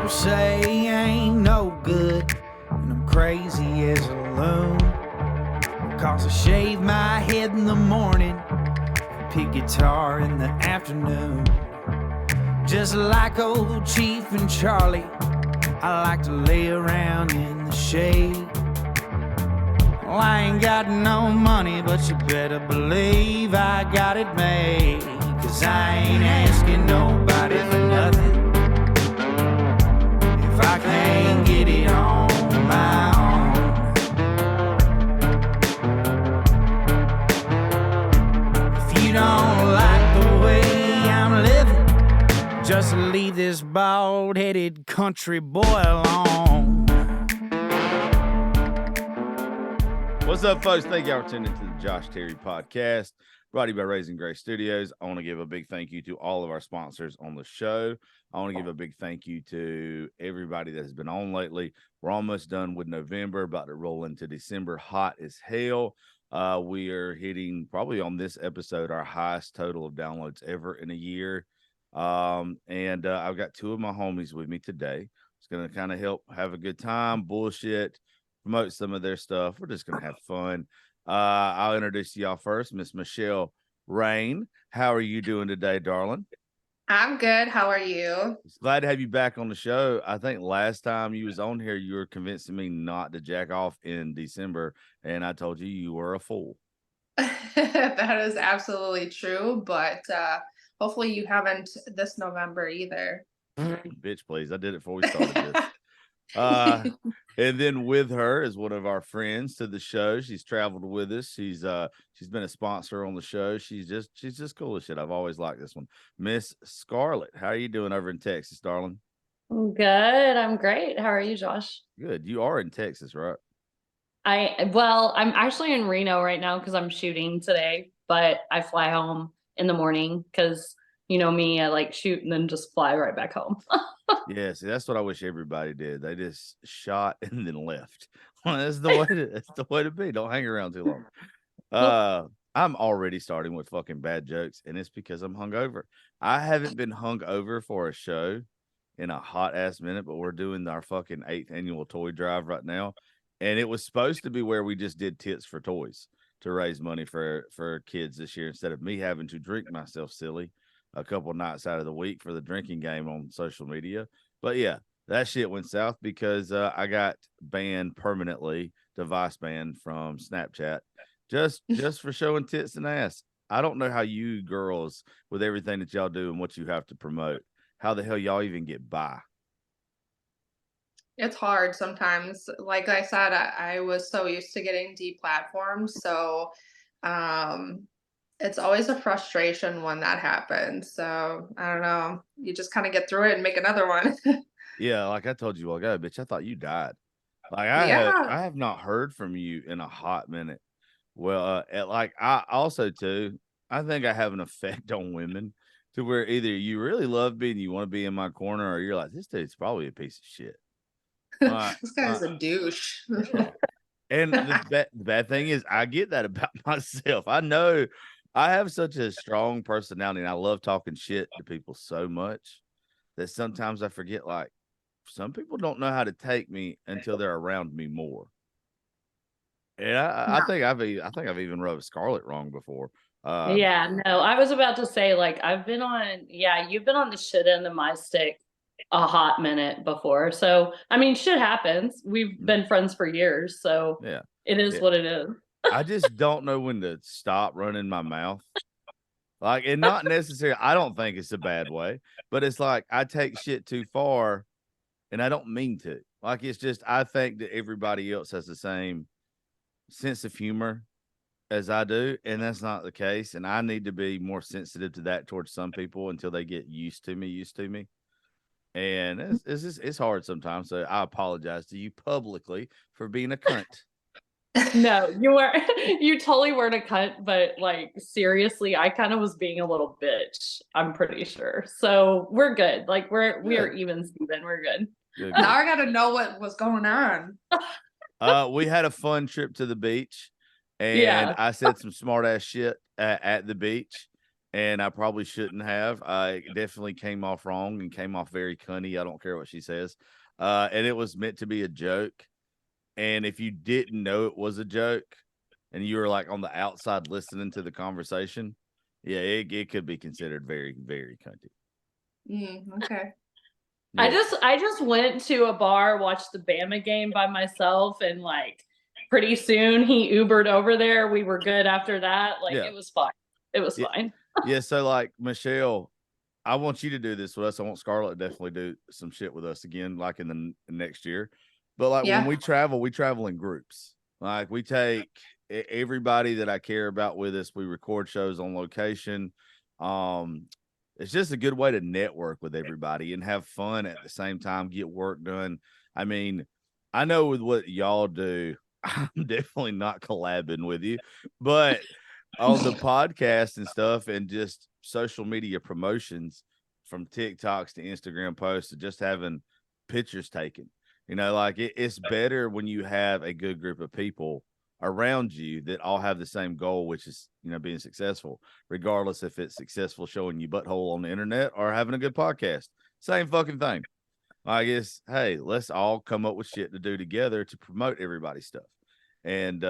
People say I ain't no good, and I'm crazy as a loon. Cause I shave my head in the morning, pick guitar in the afternoon. Just like old Chief and Charlie, I like to lay around in the shade. Well, I ain't got no money, but you better believe I got it made. Cause I ain't asking nobody for nothing if I can't get it on my own. If you don't like the way I'm living, just leave this bald-headed country boy alone. What's up, folks? Thank y'all for tuning into the Josh Terry podcast, brought to you by Raising Grace Studios. I want to give a big thank you to all of our sponsors on the show. I want to give a big thank you to everybody that has been on lately. We're almost done with November, about to roll into December, hot as hell. We are hitting, probably on this episode, our highest total of downloads ever in a year. And I've got two of my homies with me today. It's going to kind of help have a good time, bullshit, promote some of their stuff. We're just going to have fun. I'll introduce y'all first, Miss Michelle Rayne. How are you doing today, darling? I'm good. How are you? It's glad to have you back on the show. I think last time you was on here, you were convincing me not to jack off in December, and I told you you were a fool. That is absolutely true, but hopefully you haven't this November either. Bitch, please. I did it before we started this. And then with her is one of our friends to the show. She's traveled with us. She's been a sponsor on the show. She's just cool as shit. I've always liked this one. Miss Scarlett, how are you doing over in Texas, darling? I'm good. I'm great. How are you, Josh? Good. You are in Texas, right? I'm actually in Reno right now because I'm shooting today, but I fly home in the morning because you know me, I like shoot and then just fly right back home. Yeah, see, that's what I wish everybody did. They just shot and then left. Well, that's the way to be. Don't hang around too long. I'm already starting with fucking bad jokes, and it's because I'm hungover. I haven't been hungover for a show in a hot ass minute, but we're doing our fucking 8th annual toy drive right now. And it was supposed to be where we just did tits for toys to raise money for kids this year instead of me having to drink myself silly a couple nights out of the week for the drinking game on social media. But yeah, that shit went south because I got banned permanently, device banned from Snapchat just for showing tits and ass. I don't know how you girls, with everything that y'all do and what you have to promote, how the hell y'all even get by. It's hard sometimes. Like I said, I was so used to getting deplatformed, so it's always a frustration when that happens. So I don't know. You just kind of get through it and make another one. Yeah, like I told you all ago, bitch, I thought you died. Like Yeah. I have not heard from you in a hot minute. Well, I also too, I think I have an effect on women to where either you really love me and you want to be in my corner, or you're like, this dude's probably a piece of shit. This guy's a douche. Yeah. And the bad thing is, I get that about myself. I know I have such a strong personality, and I love talking shit to people so much that sometimes I forget, like, some people don't know how to take me until they're around me more. And I think I've even rubbed Scarlett wrong before. Yeah, no, I was about to say, like, you've been on the shit end of my stick a hot minute before. So, I mean, shit happens. We've been friends for years. So, yeah, it is what it is. I just don't know when to stop running my mouth. Like, and not necessarily, I don't think it's a bad way, but it's like I take shit too far and I don't mean to. Like, it's just, I think that everybody else has the same sense of humor as I do, and that's not the case. And I need to be more sensitive to that towards some people until they get used to me. And it's hard sometimes. So I apologize to you publicly for being a cunt. No, you totally weren't a cunt, but like seriously, I kind of was being a little bitch, I'm pretty sure. So we're good. Like we are even Steven. We're good. Good. Now I gotta know what was going on. We had a fun trip to the beach, and I said some smart ass shit at the beach, and I probably shouldn't have. It definitely came off wrong and came off very cunny. I don't care what she says. And it was meant to be a joke. And if you didn't know it was a joke and you were like on the outside listening to the conversation, yeah, it could be considered very, very cunty. Okay. I Yeah. just went to a bar, watched the Bama game by myself, and like pretty soon he Ubered over there. We were good after that. Like Yeah. it was fine. It was Yeah. fine. Yeah. So like Michelle, I want you to do this with us. I want Scarlett to definitely do some shit with us again, like in the next year. But like when Yeah. we travel in groups. Like we take everybody that I care about with us. We record shows on location. It's just a good way to network with everybody and have fun at the same time, get work done. I mean, I know with what y'all do, I'm definitely not collabing with you, but on the podcast and stuff and just social media promotions from TikToks to Instagram posts to just having pictures taken. You know, like it's better when you have a good group of people around you that all have the same goal, which is, you know, being successful, regardless if it's successful showing you butthole on the internet or having a good podcast. Same fucking thing. I guess, hey, let's all come up with shit to do together to promote everybody's stuff. And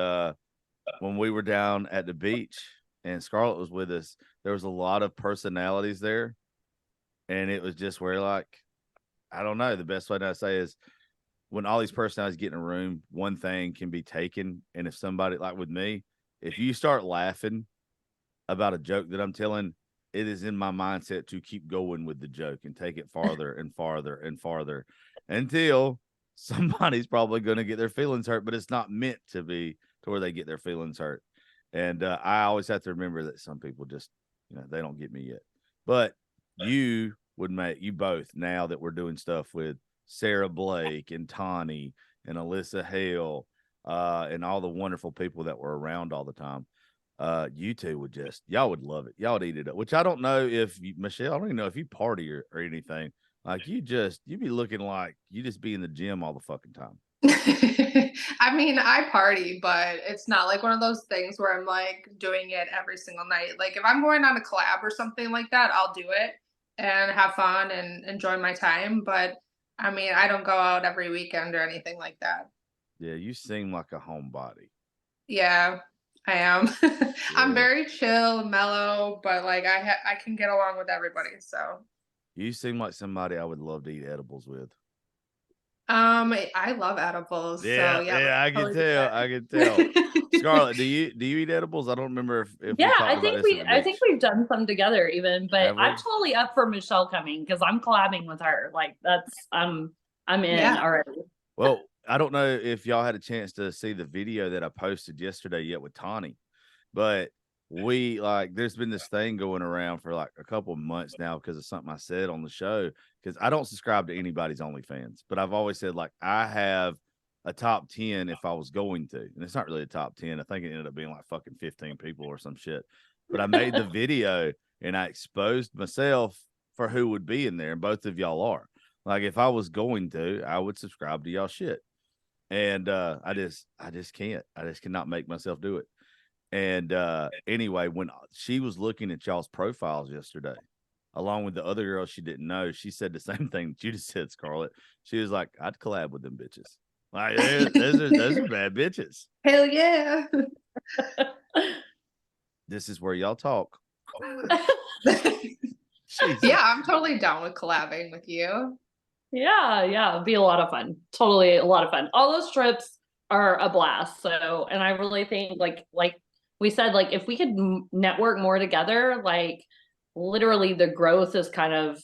when we were down at the beach and Scarlett was with us, there was a lot of personalities there. And it was just where, like, I don't know, the best way to say is when all these personalities get in a room, one thing can be taken. And if somebody, like with me, if you start laughing about a joke that I'm telling, it is in my mindset to keep going with the joke and take it farther and farther and farther until somebody's probably going to get their feelings hurt, but it's not meant to be to where they get their feelings hurt. And I always have to remember that some people just, you know, they don't get me yet. But you would make you both, now that we're doing stuff with Sarah Blake and Tawny and Alyssa Hale and all the wonderful people that were around all the time. You two would just, y'all would love it. Y'all would eat it up, which I don't know if you, Michelle, I don't even know if you party or anything. Like you'd be looking like you just be in the gym all the fucking time. I mean, I party, but it's not like one of those things where I'm like doing it every single night. Like if I'm going on a collab or something like that, I'll do it and have fun and enjoy my time. But I mean, I don't go out every weekend or anything like that. Yeah, you seem like a homebody. Yeah, I am. I'm Yeah. very chill, mellow, but like I can get along with everybody. So You seem like somebody I would love to eat edibles with. I love edibles. Yeah, So yeah, yeah, I can totally do tell. that. I can tell. Scarlett, do you eat edibles? I don't remember if we Yeah, talked about this at the I think beach. we've done some together even, but Have we? I'm totally up for Michelle coming because I'm collabing with her. Like that's I'm in Yeah. already. Well, I don't know if y'all had a chance to see the video that I posted yesterday yet with Tawny, but we like there's been this thing going around for like a couple of months now because of something I said on the show. Because I don't subscribe to anybody's OnlyFans, but I've always said like I have a top 10 if I was going to, and it's not really a top 10. I think it ended up being like fucking 15 people or some shit. But I made the video and I exposed myself for who would be in there, and both of y'all are. Like if I was going to, I would subscribe to y'all shit. And I just can't. I just cannot make myself do it. And anyway, when she was looking at y'all's profiles yesterday, along with the other girls she didn't know, she said the same thing that you just said, Scarlett. She was like, I'd collab with them bitches. Like those are bad bitches. Hell yeah. This is where y'all talk. Yeah, I'm totally down with collabing with you. Yeah, it'd be a lot of fun. Totally a lot of fun. All those trips are a blast. So, and I really think like we said, like if we could network more together, like literally the growth is kind of,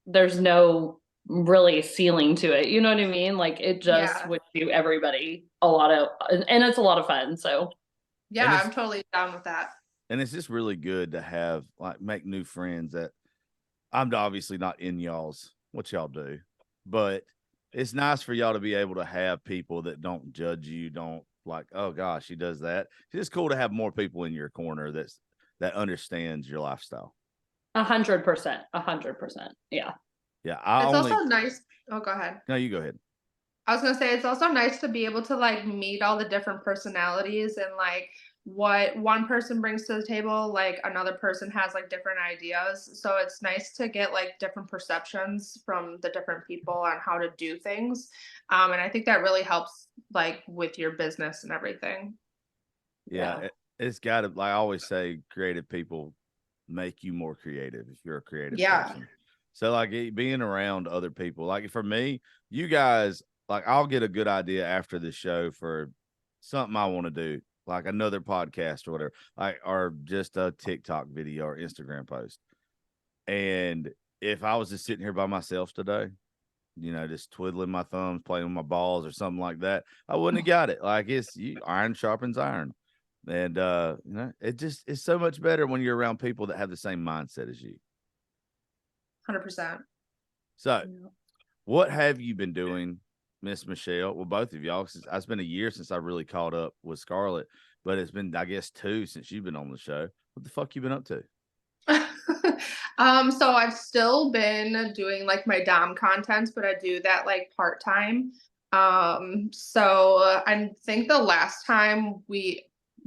there's no really ceiling to it. You know what I mean? Like it just Yeah. would do everybody a lot of, and it's a lot of fun. So Yeah, I'm totally down with that. And it's just really good to have like make new friends that I'm obviously not in y'all's what y'all do, but it's nice for y'all to be able to have people that don't judge you, don't like, oh gosh, she does that. It's just cool to have more people in your corner that understands your lifestyle. 100%, 100%. Yeah. Yeah. It's also nice. Oh, go ahead. No, you go ahead. I was gonna say it's also nice to be able to like meet all the different personalities and like what one person brings to the table, like another person has like different ideas. So it's nice to get like different perceptions from the different people on how to do things. And I think that really helps like with your business and everything. Yeah, it's got to, like I always say, creative people make you more creative if you're a creative person. So like being around other people, like for me, you guys, like I'll get a good idea after the show for something I want to do, like another podcast or whatever, like or just a TikTok video or Instagram post. And if I was just sitting here by myself today, you know, just twiddling my thumbs, playing with my balls or something like that, I wouldn't have got it. Like iron sharpens iron. And you know, it's so much better when you're around people that have the same mindset as you. 100%. So, what have you been doing, Miss Michelle? Well, both of y'all, since it's been a year since I really caught up with Scarlett, but it's been, I guess, 2 since you've been on the show. What the fuck you been up to? So I've still been doing like my Dom content, but I do that like part-time. So I think the last time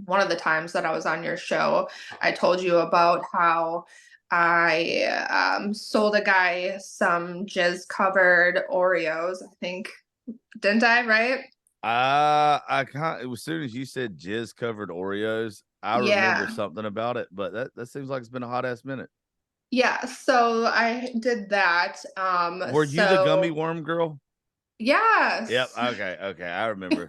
one of the times that I was on your show, I told you about how I sold a guy some jizz covered Oreos, I think. Didn't I, right? I can't. As soon as you said jizz covered Oreos, I remember something about it, but that seems like it's been a hot ass minute. Yeah, so I did that. Were you the gummy worm girl? Yes. Yep. Okay. I remember.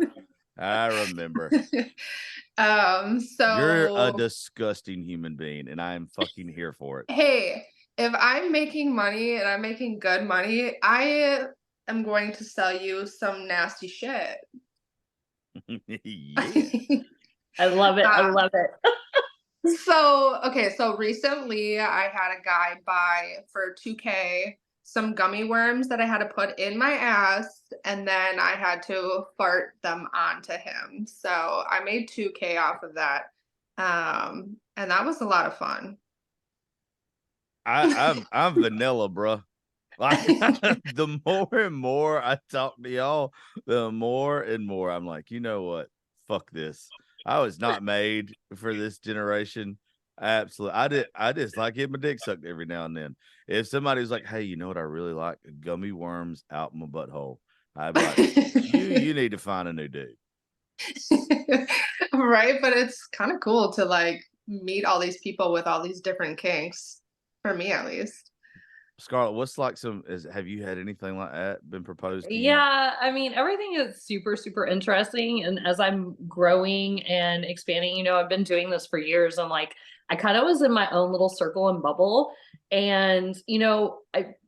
So You're a disgusting human being, and I am fucking here for it. Hey, if I'm making money and I'm making good money, I am going to sell you some nasty shit. Yeah. I love it. I love it. So recently I had a guy buy for $2K some gummy worms that I had to put in my ass, and then I had to fart them onto him. So I made $2K off of that. And that was a lot of fun. I'm vanilla, bro. Like the more and more I talk to y'all, the more and more I'm like, you know what? Fuck this. I was not made for this generation. Absolutely. I just like getting my dick sucked every now and then. If somebody was like, hey, you know what I really like? Gummy worms out my butthole. I'd be like, you need to find a new dude. Right, but it's kind of cool to like meet all these people with all these different kinks, for me at least. Scarlett, what's like have you had anything like that been proposed to you? Yeah, I mean, everything is super, super interesting. And as I'm growing and expanding, you know, I've been doing this for years. And like, I kind of was in my own little circle and bubble. And, you know,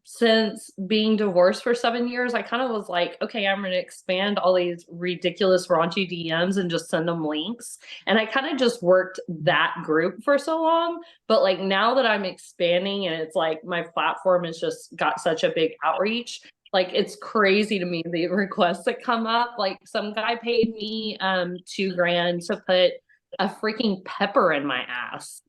since being divorced for 7 years, I kind of was like, okay, I'm going to expand all these ridiculous raunchy DMs and just send them links. And I kind of just worked that group for so long. But like now that I'm expanding and it's like my platform has just got such a big outreach, like it's crazy to me the requests that come up. Like some guy paid me $2,000 to put a freaking pepper in my ass.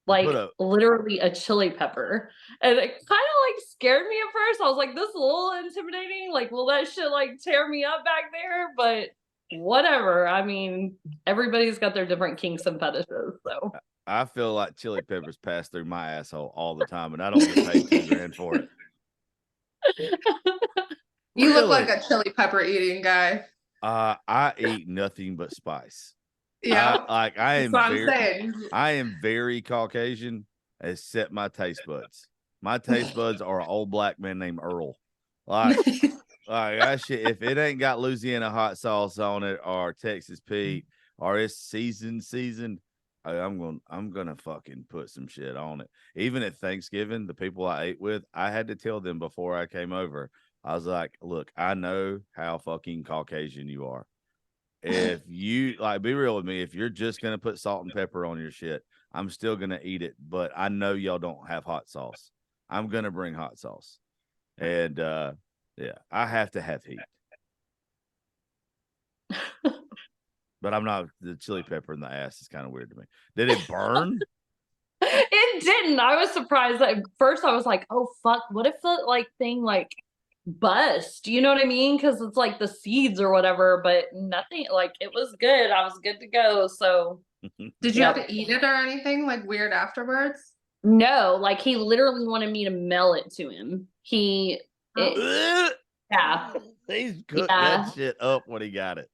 Like literally a chili pepper. And it kind of like scared me at first. I was like, this is a little intimidating. Like, will that shit like tear me up back there? But whatever. I mean, everybody's got their different kinks and fetishes. So I feel like chili peppers pass through my asshole all the time, and I don't get paid $2,000 for it. You look like a chili pepper eating guy. I eat nothing but spice. Yeah, I am very Caucasian, except my taste buds. My taste buds are an old black man named Earl. Like that shit. If it ain't got Louisiana hot sauce on it, or Texas Pete, or it's seasoned, I'm gonna fucking put some shit on it. Even at Thanksgiving, the people I ate with, I had to tell them before I came over. I was like, look, I know how fucking Caucasian you are. If you like, be real with me. If you're just gonna put salt and pepper on your shit, I'm still gonna eat it. But I know y'all don't have hot sauce. I'm gonna bring hot sauce, and yeah, I have to have heat. But I'm not. The chili pepper in the ass is kind of weird to me. Did it burn? It didn't. I was surprised. At first, I was like, "Oh fuck! What if the like thing like bust?" You know what I mean? Because it's like the seeds or whatever. But nothing. Like it was good. I was good to go. So Did you have to eat it or anything like weird afterwards? No, like he literally wanted me to mail it to him. Yeah. He's cooked that shit up when he got it.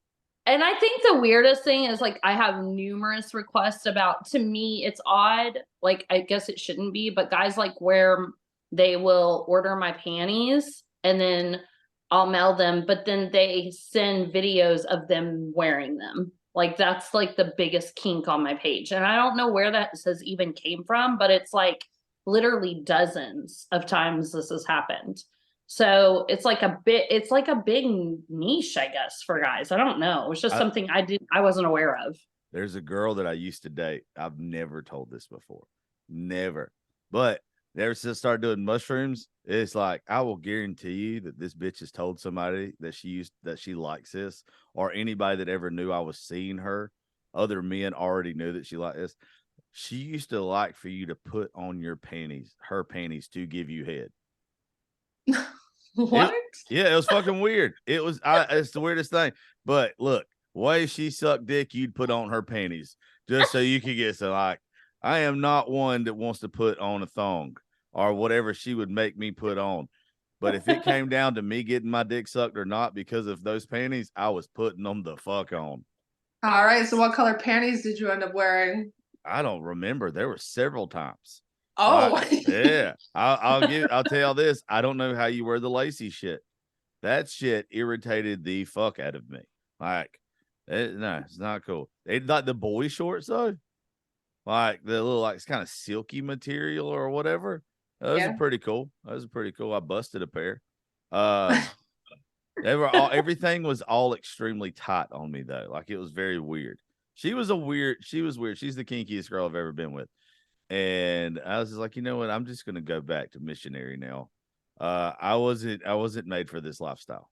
And I think the weirdest thing is like I have numerous requests about, to me, it's odd. Like I guess it shouldn't be, but guys like where they will order my panties and then I'll mail them, but then they send videos of them wearing them. Like that's like the biggest kink on my page. And I don't know where that says even came from, but it's like literally dozens of times this has happened. So it's like a big niche, I guess, for guys. I don't know. It's just something I wasn't aware of. There's a girl that I used to date. I've never told this before. Never. But ever since I started doing mushrooms, it's like I will guarantee you that this bitch has told somebody that she likes this, or anybody that ever knew I was seeing her. Other men already knew that she liked this. She used to like for you to put on her panties to give you head. What? It was fucking weird. It's the weirdest thing. But look, way she sucked dick, you'd put on her panties just so you could get some. Like, I am not one that wants to put on a thong or whatever she would make me put on. But if it came down to me getting my dick sucked or not because of those panties, I was putting them the fuck on. All right. So what color panties did you end up wearing? I don't remember. There were several times. Oh, yeah. I'll tell you this. I don't know how you wear the lacy shit. That shit irritated the fuck out of me. Like, no, it's not cool. They like the boy shorts though. Like the little, like, it's kind of silky material or whatever. Those are pretty cool. I busted a pair. Everything was all extremely tight on me though. Like it was very weird. She was weird. She's the kinkiest girl I've ever been with. And I was just like, you know what? I'm just gonna go back to missionary now. I wasn't made for this lifestyle.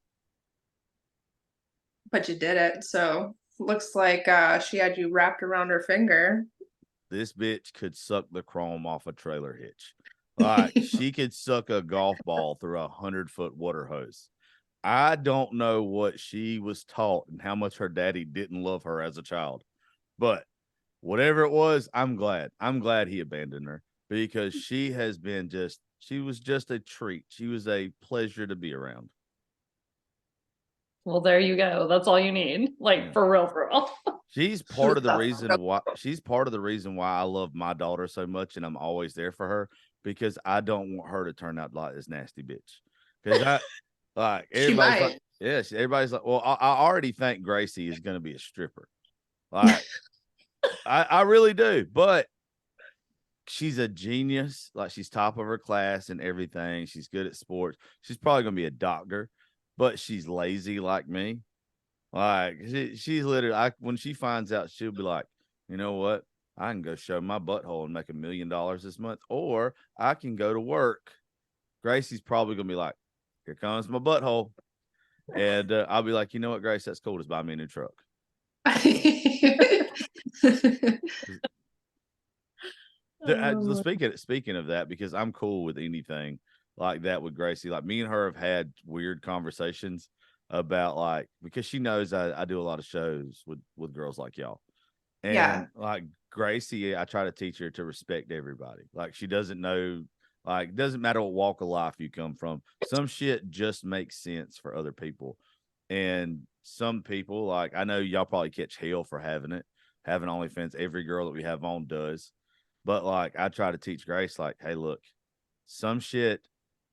but you did it. So looks like she had you wrapped around her finger. This bitch could suck the chrome off a trailer hitch. Like she could suck a golf ball through 100-foot water hose. I don't know what she was taught and how much her daddy didn't love her as a child, but whatever it was, I'm glad. I'm glad he abandoned her because she was just a treat. She was a pleasure to be around. Well, there you go. That's all you need. Like, yeah. For real. She's part of the reason why I love my daughter so much and I'm always there for her, because I don't want her to turn out like this nasty bitch. Because everybody's like, well, I already think Gracie is going to be a stripper. Like, I really do, but she's a genius. Like, she's top of her class and everything. She's good at sports. She's probably gonna be a doctor, but she's lazy like me. Like she's literally, when she finds out, she'll be like, you know what? I can go show my butthole and make $1 million this month, or I can go to work. Gracie's probably gonna be like, here comes my butthole, and I'll be like, you know what, Grace, that's cool. Just buy me a new truck. Speaking of that, because I'm cool with anything like that with Gracie. Like, me and her have had weird conversations about, like, because she knows I do a lot of shows with girls like y'all, and like Gracie, I try to teach her to respect everybody. Like, she doesn't know, like, it doesn't matter what walk of life you come from. Some shit just makes sense for other people, and some people, like, I know y'all probably catch hell for having OnlyFans. Every girl that we have on does. But, like, I try to teach Grace, like, hey, look, some shit,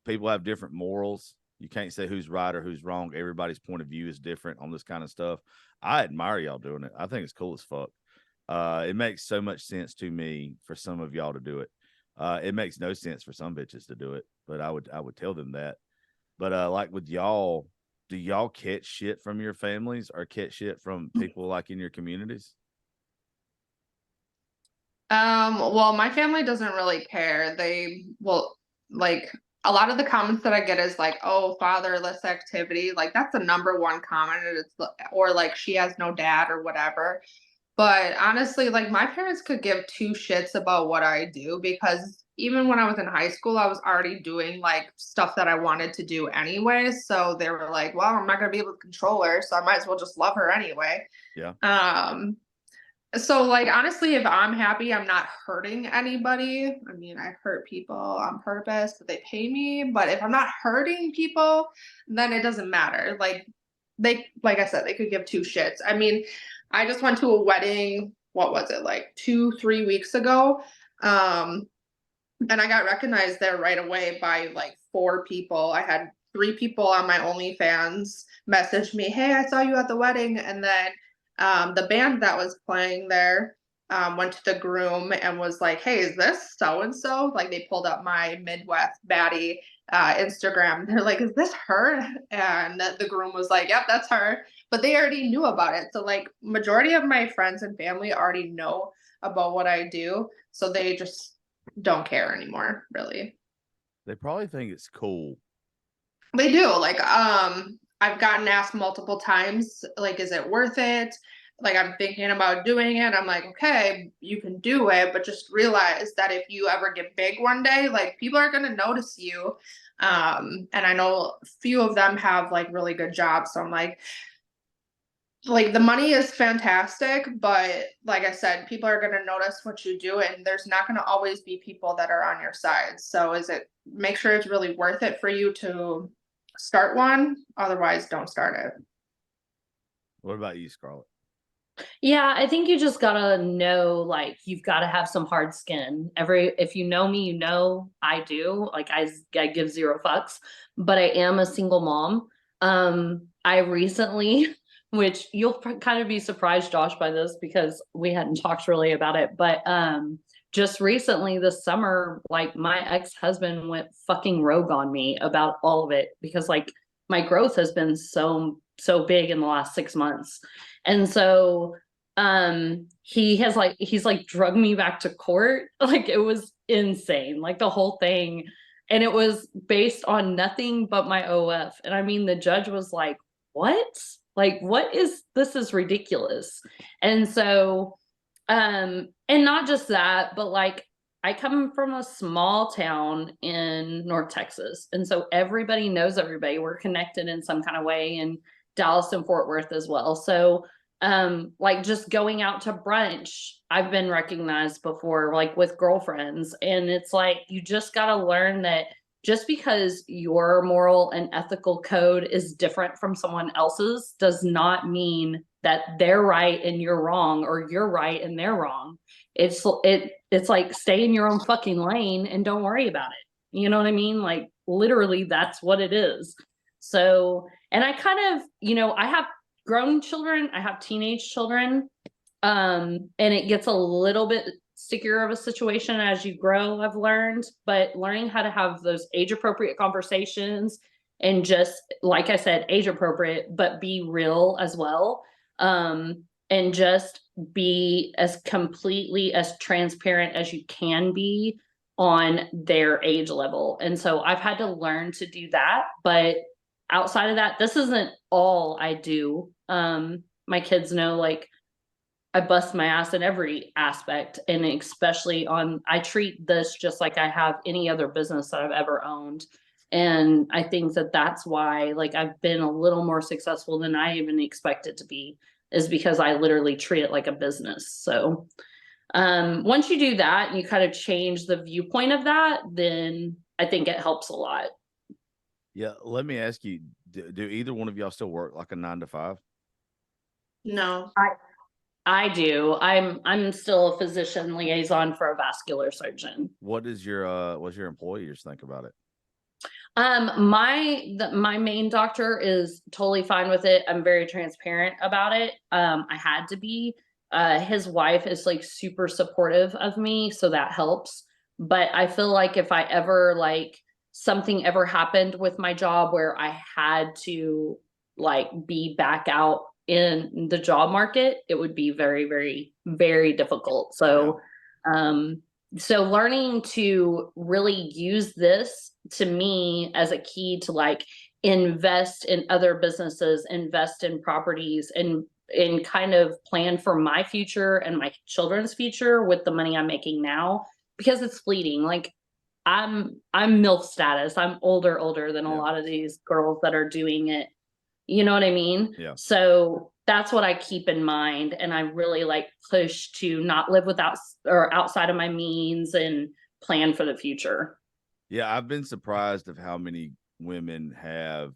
people have different morals. You can't say who's right or who's wrong. Everybody's point of view is different on this kind of stuff. I admire y'all doing it. I think it's cool as fuck. It makes so much sense to me for some of y'all to do it. It makes no sense for some bitches to do it, but I would tell them that. But like with y'all, do y'all catch shit from your families or catch shit from people like in your communities? Well, my family doesn't really care. They will, like, a lot of the comments that I get is like, oh, fatherless activity. Like, that's the number one comment. Or like, she has no dad or whatever. But honestly, like, my parents could give two shits about what I do, because even when I was in high school, I was already doing like stuff that I wanted to do anyway. So they were like, well, I'm not going to be able to control her, so I might as well just love her anyway. Yeah. So like honestly, if I'm happy, I'm not hurting anybody. I mean, I hurt people on purpose, but they pay me. But if I'm not hurting people, then it doesn't matter. Like I said, they could give two shits. I mean, I just went to a wedding, what was it, like 2, 3 weeks ago? Um, and I got recognized there right away by like 4 people. I had 3 people on my OnlyFans message me, "Hey, I saw you at the wedding." And then the band that was playing there went to the groom and was like, "Hey, is this so and so?" Like they pulled up my Midwest baddie Instagram. They're like, "Is this her?" And the groom was like, "Yep, that's her." But they already knew about it. So like majority of my friends and family already know about what I do. So they just don't care anymore, really. They probably think it's cool. They do. Like, I've gotten asked multiple times, like, is it worth it? Like, I'm thinking about doing it. I'm like, okay, you can do it, but just realize that if you ever get big one day, like, people are gonna notice you. And I know a few of them have like really good jobs. So I'm like the money is fantastic, but like I said, people are going to notice what you do, and there's not going to always be people that are on your side. So make sure it's really worth it for you to start one, otherwise don't start it. What about you, Scarlett? Yeah, I think you just gotta know, like, you've gotta have some hard skin. If you know me, you know I do. Like, I give zero fucks, but I am a single mom. I recently, which you'll kind of be surprised, Josh, by this because we hadn't talked really about it, but just recently this summer, like my ex-husband went fucking rogue on me about all of it because like my growth has been so big in the last 6 months. And so he's like drugged me back to court. Like it was insane, like the whole thing. And it was based on nothing but my OF. And I mean, the judge was like, what? Like, this is ridiculous. And so, and not just that, but like I come from a small town in North Texas. And so everybody knows everybody. We're connected in some kind of way in Dallas and Fort Worth as well. So like just going out to brunch, I've been recognized before, like with girlfriends. And it's like you just gotta learn that just because your moral and ethical code is different from someone else's does not mean that they're right and you're wrong, or you're right and they're wrong. It's like stay in your own fucking lane and don't worry about it. You know what I mean? Like literally that's what it is. So, and I kind of, I have grown children, I have teenage children. And it gets a little bit stickier of a situation as you grow, I've learned, but learning how to have those age appropriate conversations and just, like I said, age appropriate, but be real as well. And just be as completely as transparent as you can be on their age level. And so I've had to learn to do that, but outside of that, this isn't all I do. My kids know, like, I bust my ass in every aspect, and especially I treat this just like I have any other business that I've ever owned. And I think that that's why, like, I've been a little more successful than I even expected to be, is because I literally treat it like a business. So, once you do that and you kind of change the viewpoint of that, then I think it helps a lot. Yeah, let me ask you: do either one of y'all still work like a 9 to 5? No. I do. I'm still a physician liaison for a vascular surgeon. What does your employers think about it? My main doctor is totally fine with it. I'm very transparent about it. I had to be. His wife is like super supportive of me, so that helps. But I feel like if I ever like something ever happened with my job where I had to like be back out in the job market, it would be very, very, very difficult. So, so learning to really use this to me as a key to like invest in other businesses, invest in properties, and kind of plan for my future and my children's future with the money I'm making now, because it's fleeting. Like I'm MILF status. I'm older than a lot of these girls that are doing it. You know what I mean? Yeah. So that's what I keep in mind. And I really like push to not live without or outside of my means and plan for the future. Yeah, I've been surprised of how many women have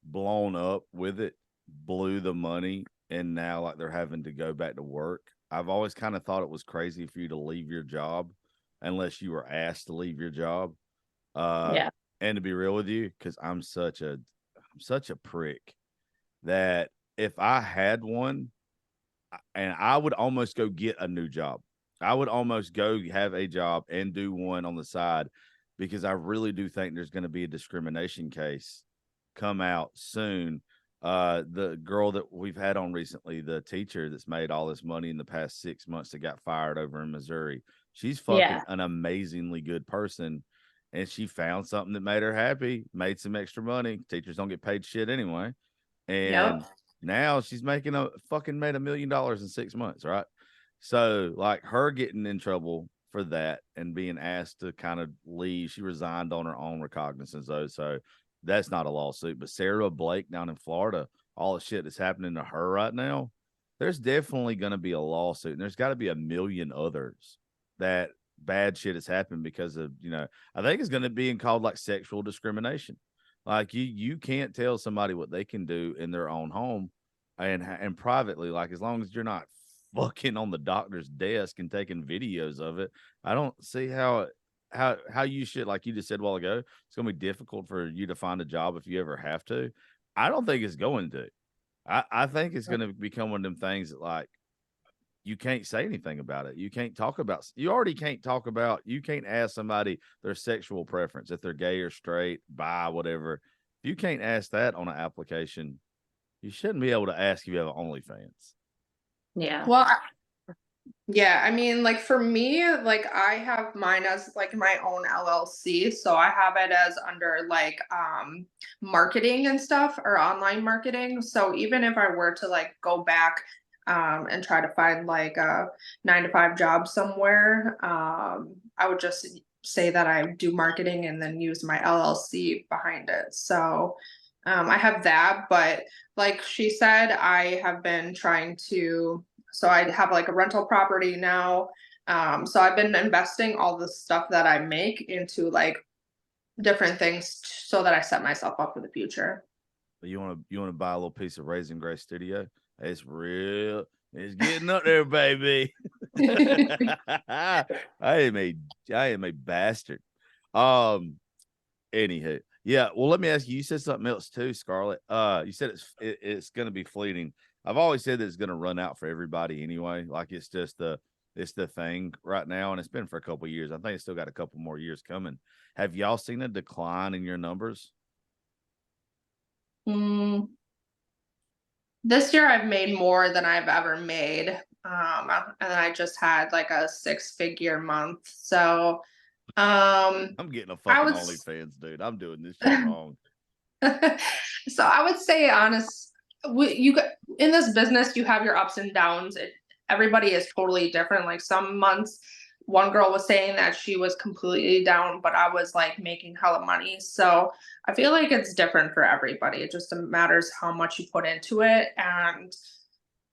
blown up with it, blew the money, and now like they're having to go back to work. I've always kind of thought it was crazy for you to leave your job unless you were asked to leave your job. Yeah. And to be real with you, because I'm such a prick that if I had one, and I would almost go get a new job. I would almost go have a job and do one on the side because I really do think there's going to be a discrimination case come out soon. The girl that we've had on recently, the teacher that's made all this money in the past 6 months that got fired over in Missouri, she's fucking an amazingly good person. And she found something that made her happy, made some extra money. Teachers don't get paid shit anyway. And now she's made $1 million in 6 months, right? So like her getting in trouble for that and being asked to kind of leave, she resigned on her own recognizance though. So that's not a lawsuit. But Sarah Blake down in Florida, all the shit that's happening to her right now, there's definitely going to be a lawsuit. And there's got to be a million others that bad shit has happened because of, I think it's going to be called like sexual discrimination. Like you can't tell somebody what they can do in their own home and privately, like as long as you're not fucking on the doctor's desk and taking videos of it. I don't see how you should, like you just said a while ago, it's gonna be difficult for you to find a job if you ever have to. I don't think it's going to. I think it's gonna become one of them things that like you can't say anything about it. You can't talk about, you can't ask somebody their sexual preference, if they're gay or straight, bi, whatever. If you can't ask that on an application, you shouldn't be able to ask if you have OnlyFans. Yeah. Well, yeah, I mean, like for me, like I have mine as like my own LLC. So I have it as under like marketing and stuff, or online marketing. So even if I were to like go back and try to find like a 9 to 5 job somewhere, I would just say that I do marketing and then use my LLC behind it. So I have that, but like she said, I have been trying to, so I have like a rental property now. So I've been investing all the stuff that I make into like different things so that I set myself up for the future. But you want to buy a little piece of Raisin Grace Studio? It's real. It's getting up there, baby. I am a bastard. Anywho, yeah. Well, let me ask you. You said something else too, Scarlett. You said it's going to be fleeting. I've always said that it's going to run out for everybody anyway. Like it's the thing right now, and it's been for a couple of years. I think it's still got a couple more years coming. Have y'all seen a decline in your numbers? This year I've made more than I've ever made. And I just had like a 6-figure month. So I'm getting a fucking OnlyFans, dude. I'm doing this shit wrong. So I would say in this business, you have your ups and downs. Everybody is totally different. Like some months, one girl was saying that she was completely down, but I was like making hella money. So I feel like it's different for everybody. It just matters how much you put into it, and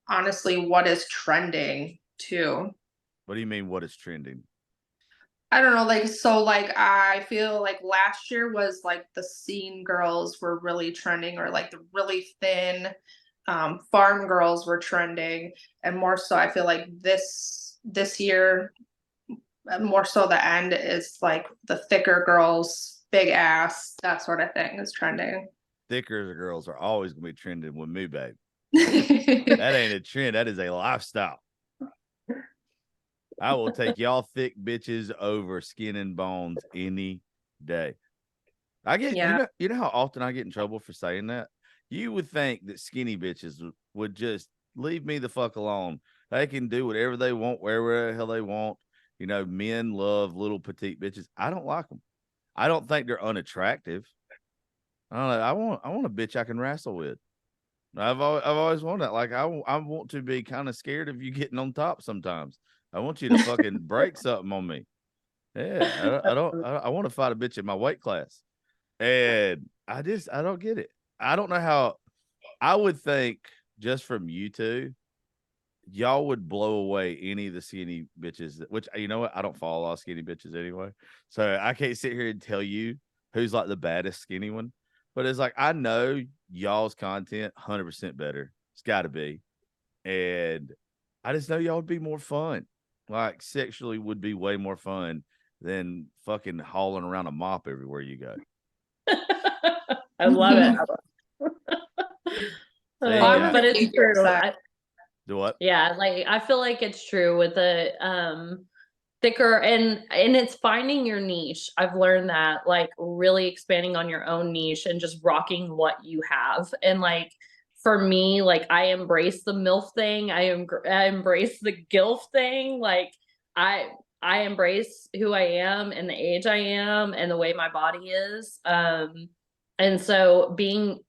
honestly, what is trending too. What do you mean, what is trending? I don't know, like, so like I feel like last year was like the scene girls were really trending, or like the really thin farm girls were trending, and more so I feel like this year, more so the end is like the thicker girls, big ass, that sort of thing is trending. Thicker girls are always gonna be trending with me, babe. That ain't a trend, that is a lifestyle. I will take y'all thick bitches over skin and bones any day. I get, you know how often I get in trouble for saying that? You would think that skinny bitches would just leave me the fuck alone. They can do whatever they want, wherever the hell they want. You know, men love little petite bitches. I don't like them. I don't think they're unattractive. I don't know. I want a bitch I can wrestle with. I've always wanted that. Like I want to be kind of scared of you getting on top sometimes. I want you to fucking break something on me. Yeah, I want to fight a bitch in my weight class. And I don't get it. I don't know how. I would think just from you two, y'all would blow away any of the skinny bitches. Which, you know what? I don't follow a lot of skinny bitches anyway, so I can't sit here and tell you who's like the baddest skinny one. But it's like I know y'all's content 100% better. It's got to be, and I just know y'all would be more fun. Like sexually would be way more fun than fucking hauling around a mop everywhere you go. I love it. So you got- But it's true. Do what? Yeah, like I feel like it's true with the thicker and it's finding your niche. I've learned that, like, really expanding on your own niche and just rocking what you have. And like for me, like I embrace the MILF thing. I embrace the GILF thing. Like I embrace who I am and the age I am and the way my body is. And so being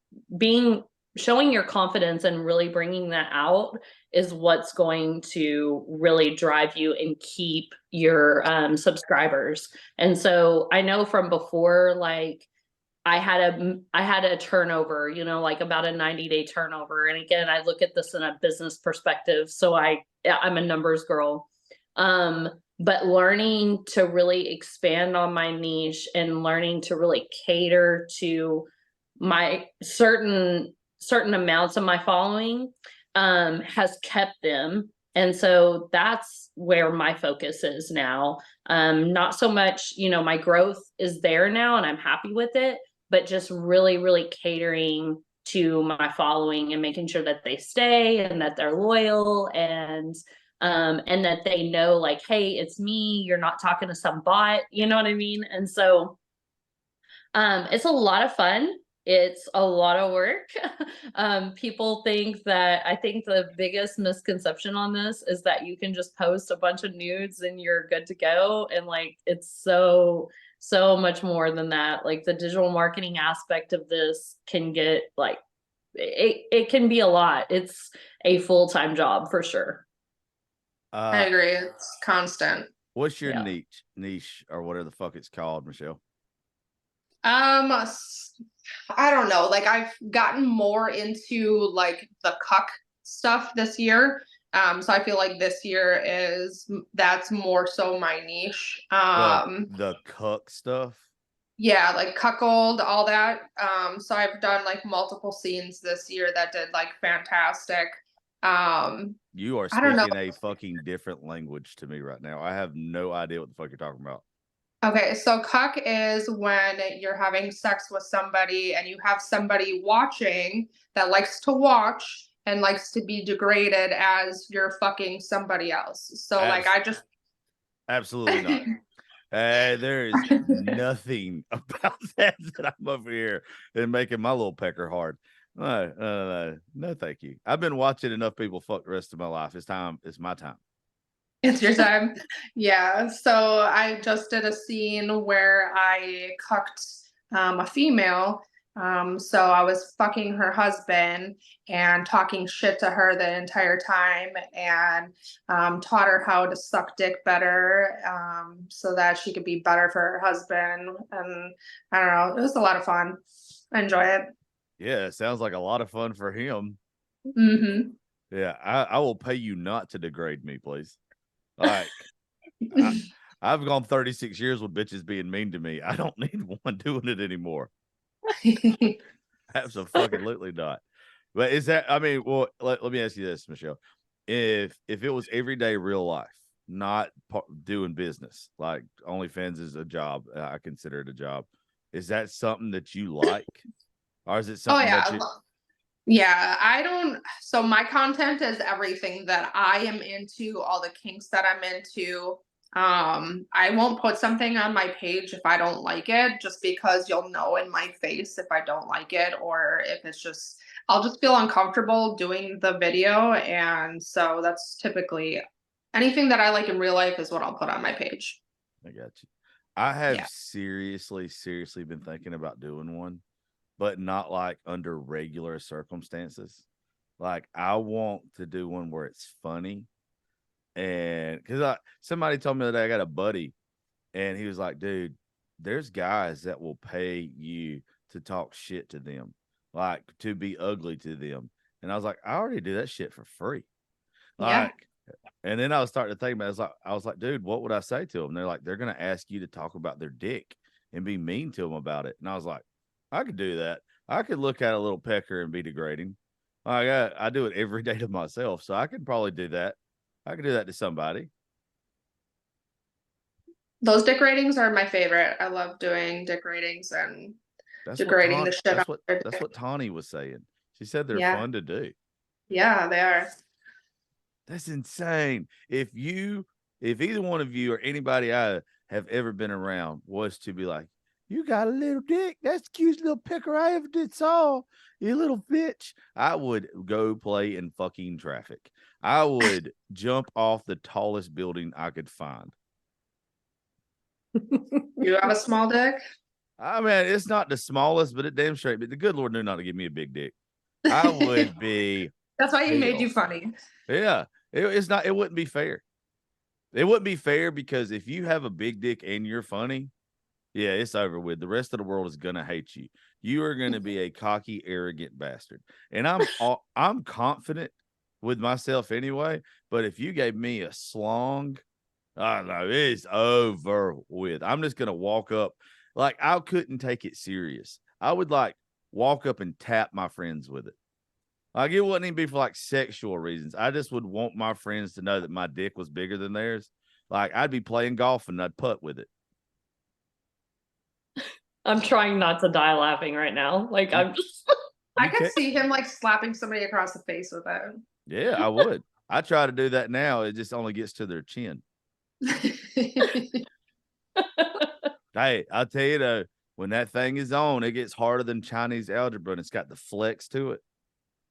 showing your confidence and really bringing that out is what's going to really drive you and keep your subscribers. And so I know from before, like I had a turnover, you know, like about a 90-day turnover. And again, I look at this in a business perspective. So I'm a numbers girl. But learning to really expand on my niche and learning to really cater to my certain amounts of my following has kept them. And so that's where my focus is now. Not so much, you know, my growth is there now and I'm happy with it, but just really, really catering to my following and making sure that they stay and that they're loyal and that they know, like, hey, it's me, you're not talking to some bot, you know what I mean? And so it's a lot of fun. It's a lot of work. People think that, I think the biggest misconception on this is that you can just post a bunch of nudes and you're good to go. And like, it's so much more than that. Like the digital marketing aspect of this can get like, it can be a lot. It's a full-time job for sure. I agree. It's constant. What's your niche or whatever the fuck it's called, Michelle? I don't know. Like I've gotten more into like the cuck stuff this year. So I feel like this year that's more so my niche. The cuck stuff. Yeah, like cuckold, all that. So I've done like multiple scenes this year that did like fantastic. You are I don't know. speaking a fucking different language to me right now. I have no idea what the fuck you're talking about. Okay, so cuck is when you're having sex with somebody and you have somebody watching that likes to watch and likes to be degraded as you're fucking somebody else. So like I just absolutely not. There is nothing about that I'm over here and making my little pecker hard. No, thank you. I've been watching enough people fuck the rest of my life. It's time. It's my time. It's your time. Yeah. So I just did a scene where I cucked a female. So I was fucking her husband and talking shit to her the entire time and taught her how to suck dick better so that she could be better for her husband. And I don't know. It was a lot of fun. I enjoy it. Yeah, it sounds like a lot of fun for him. Mm-hmm. Yeah, I will pay you not to degrade me, please. Like, I've gone 36 years with bitches being mean to me. I don't need one doing it anymore. Absolutely not. But is that, I mean, well, let me ask you this, Michelle. If it was everyday real life, not doing business, like OnlyFans is a job, I consider it a job. Is that something that you like? Or is it something that you... Yeah, I don't. So my content is everything that I am into, all the kinks that I'm into. I won't put something on my page if I don't like it, just because you'll know in my face if I don't like it, or if it's just, I'll just feel uncomfortable doing the video. And so that's typically anything that I like in real life is what I'll put on my page. I got you. I have seriously been thinking about doing one, but not like under regular circumstances. Like I want to do one where it's funny. And because somebody told me that I got a buddy and he was like, dude, there's guys that will pay you to talk shit to them, like to be ugly to them. And I was like, I already do that shit for free. Yeah. Like, and then I was starting to think about it. I was like, dude, what would I say to them? They're like, they're going to ask you to talk about their dick and be mean to them about it. And I was like, I could do that. I could look at a little pecker and be degrading. I do it every day to myself. So I could probably do that. I could do that to somebody. Those dick ratings are my favorite. I love doing dick ratings and That's degrading the shit out of their that's dick. what Tawny was saying. She said they're Yeah. fun to do. Yeah, they are. That's insane. If either one of you or anybody I have ever been around was to be like, you got a little dick. That's the cutest little picker I ever did saw. You little bitch. I would go play in fucking traffic. I would jump off the tallest building I could find. You have a small dick? I mean, it's not the smallest, but it damn straight. But the good Lord knew not to give me a big dick. I would be. That's why he made hell. you funny. Yeah, it's not. It wouldn't be fair. It wouldn't be fair because if you have a big dick and you're funny, yeah, it's over with. The rest of the world is gonna hate you. You are gonna be a cocky, arrogant bastard. And I'm confident with myself anyway. But if you gave me a slong, I don't know, it's over with. I'm just gonna walk up. Like, I couldn't take it serious. I would like walk up and tap my friends with it. Like, it wouldn't even be for like sexual reasons. I just would want my friends to know that my dick was bigger than theirs. Like, I'd be playing golf and I'd putt with it. I'm trying not to die laughing right now. Like, I'm just. I could see him like slapping somebody across the face with it. Yeah, I would. I try to do that now. It just only gets to their chin. Hey, I'll tell you though, when that thing is on, it gets harder than Chinese algebra and it's got the flex to it.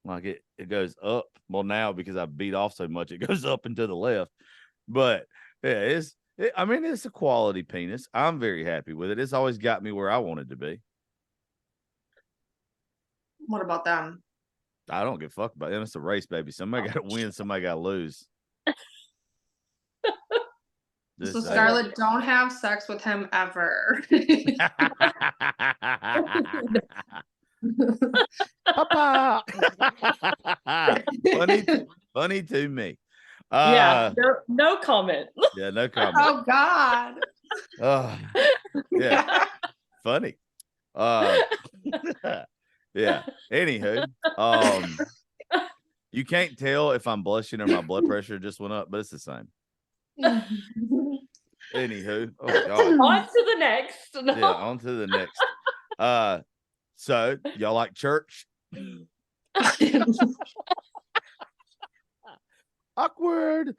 Like it goes up. Well, now because I beat off so much, it goes up and to the left. But yeah, I mean, it's a quality penis. I'm very happy with it. It's always got me where I wanted to be. What about them? I don't give a fuck about them. It's a race, baby. Somebody got to win. Somebody got to lose. So Scarlett, don't have sex with him ever. Papa. funny to me. Yeah, no comment. Yeah, no comment. Oh God. Yeah, funny. Yeah. Anywho, you can't tell if I'm blushing or my blood pressure just went up, but it's the same. Anywho, oh God. On to the next. No. Yeah, on to the next. So y'all like church? Awkward.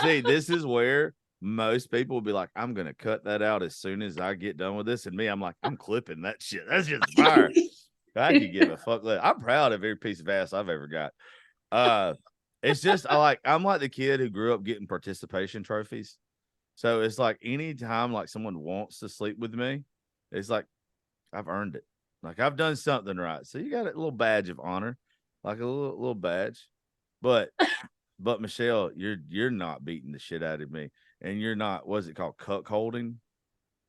See, this is where most people will be like, I'm gonna cut that out as soon as I get done with this. And me, I'm like, I'm clipping that shit. That's just fire. I could give a fuck. I'm proud of every piece of ass I've ever got. It's just I'm like the kid who grew up getting participation trophies. So it's like anytime like someone wants to sleep with me, it's like I've earned it. Like I've done something right. So you got a little badge of honor, like a little badge. But Michelle, you're not beating the shit out of me. And you're not, what's it called? Cuck holding?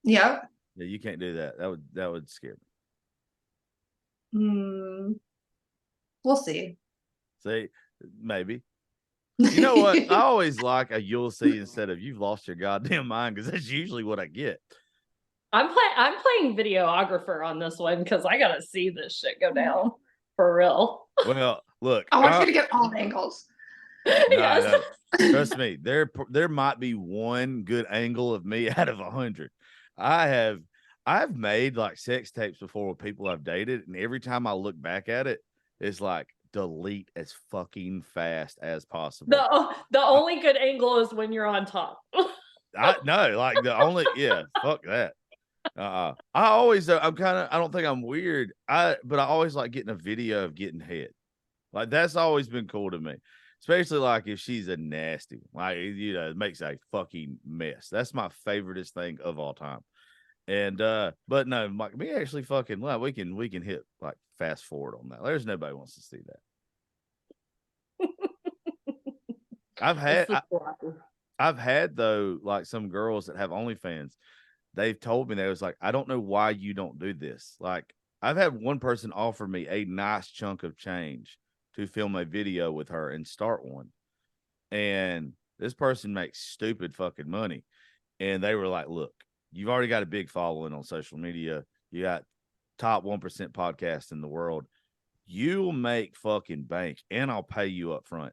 Yep. Yeah, you can't do that. That would scare me. We'll see. See, maybe. You know what? I always like a you'll see instead of you've lost your goddamn mind, because that's usually what I get. I'm playing videographer on this one because I gotta see this shit go down for real. Well, look, I want you to get all angles. No, trust me, there might be one good angle of me out of 100. I've made like sex tapes before with people I've dated, and every time I look back at it, it's like delete as fucking fast as possible. The only good angle is when you're on top. Fuck that. I always I don't think I'm weird. But I always like getting a video of getting head. Like that's always been cool to me. Especially like if she's a nasty one. Like, you know, it makes a fucking mess. That's my favoriteest thing of all time. And but no, like me actually fucking like we can hit like fast forward on that. There's nobody wants to see that. I've had though, like some girls that have OnlyFans, they've told me, they was like, I don't know why you don't do this. Like I've had one person offer me a nice chunk of change to film a video with her and start one. And this person makes stupid fucking money. And they were like, look, you've already got a big following on social media. You got top 1% podcast in the world. You'll make fucking bank and I'll pay you up front.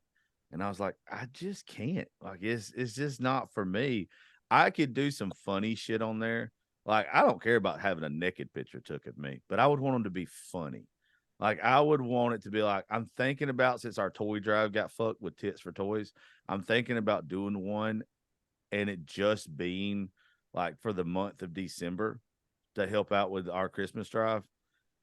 And I was like, I just can't. Like, it's just not for me. I could do some funny shit on there. Like, I don't care about having a naked picture took of me, but I would want them to be funny. Like, I would want it to be like, I'm thinking about, since our toy drive got fucked with Tits for Toys, I'm thinking about doing one and it just being like for the month of December to help out with our Christmas drive.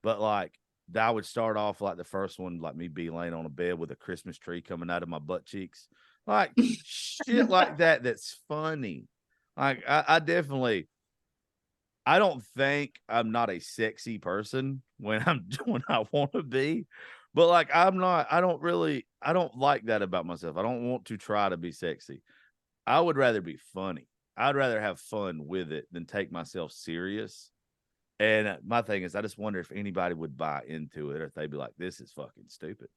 But like, I would start off like the first one, like me be laying on a bed with a Christmas tree coming out of my butt cheeks, like shit like that. That's funny. Like, I definitely, I don't think I'm not a sexy person when I want to be, but like, I'm not, I don't like that about myself. I don't want to try to be sexy. I would rather be funny. I'd rather have fun with it than take myself serious. And my thing is, I just wonder if anybody would buy into it or if they'd be like, this is fucking stupid.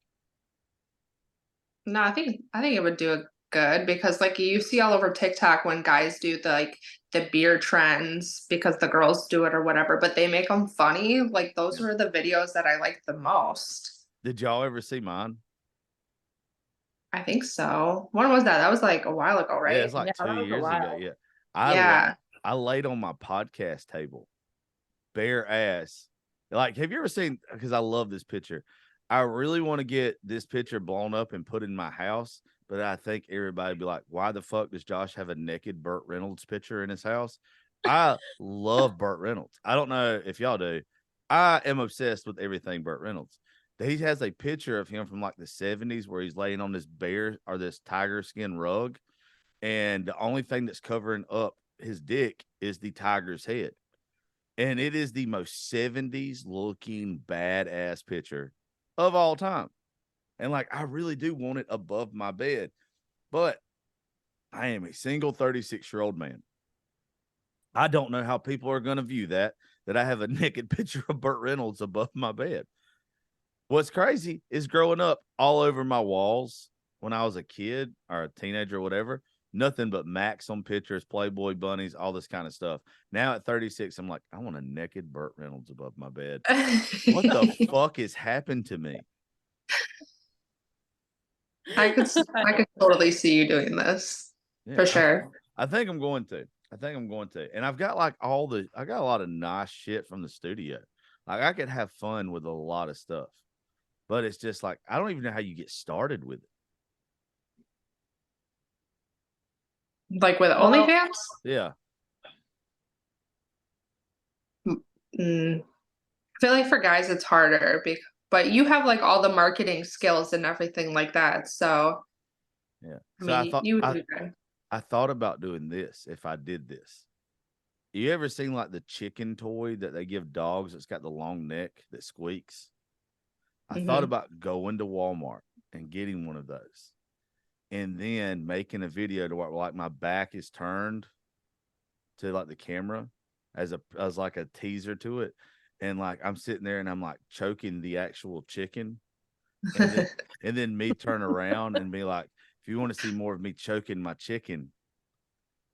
No, I think it would do it good because like you see all over TikTok when guys do the beer trends because the girls do it or whatever, but they make them funny. Like those were the videos that I liked the most. Did y'all ever see mine? I think so. When was that? That was like a while ago, Yeah, right? it's like Yeah, that 2 was a years ago. while. Yeah. Yeah. I laid on my podcast table, bare ass. Like, have you ever seen, because I love this picture. I really want to get this picture blown up and put in my house, but I think everybody would be like, why the fuck does Josh have a naked Burt Reynolds picture in his house? I love Burt Reynolds. I don't know if y'all do. I am obsessed with everything Burt Reynolds. He has a picture of him from like the 70s where he's laying on this bear or this tiger skin rug. And the only thing that's covering up his dick is the tiger's head. And it is the most 70s looking badass picture of all time. And like, I really do want it above my bed, but I am a single 36-year-old man. I don't know how people are going to view that I have a naked picture of Burt Reynolds above my bed. What's crazy is growing up all over my walls when I was a kid or a teenager or whatever, nothing but Max on pictures, Playboy bunnies, all this kind of stuff. Now at 36, I'm like, I want a naked Burt Reynolds above my bed. What the fuck has happened to me? I could totally see you doing this for sure. I think I'm going to. And I've got like I got a lot of nice shit from the studio. Like, I could have fun with a lot of stuff. But it's just like, I don't even know how you get started with it. Like with OnlyFans? Yeah. I feel like for guys it's harder, but you have like all the marketing skills and everything like that. So yeah. So I mean, you would do good. I thought about doing this if I did this. You ever seen like the chicken toy that they give dogs that's got the long neck that squeaks? I thought about going to Walmart and getting one of those and then making a video to where like my back is turned to like the camera as like a teaser to it. And like, I'm sitting there and I'm like choking the actual chicken. And then me turn around and be like, if you want to see more of me choking my chicken,